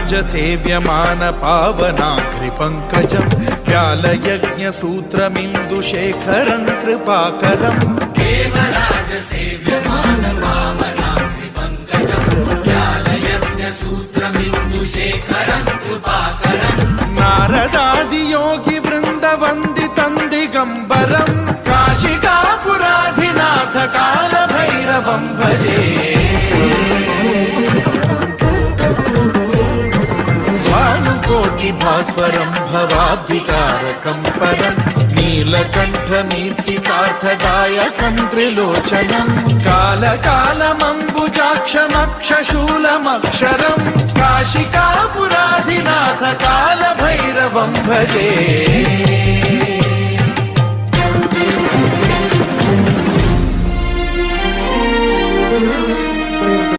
सेव्यमान पावनाग्रिपङ्कजं व्यालयज्ञसूत्रमिन्दुशेखरं कृपाकरम् देवराज सेव्यमान पावनाग्रिपङ्कजं व्यालयज्ञसूत्रमिन्दुशेखरं कृपाकरम् नारदादियोगि वृन्दवन्दितं दिगम्बरं काशिकापुराधिनाथ कालभैरवं भजे भास्वरं भवाब्धिकारकं परं नीलकण्ठमीप्सितार्थदायकं त्रिलोचनं कालकालमम्बुजाक्षमक्षशूलमक्षरं काशिकापुराधिनाथ कालभैरवं भजे।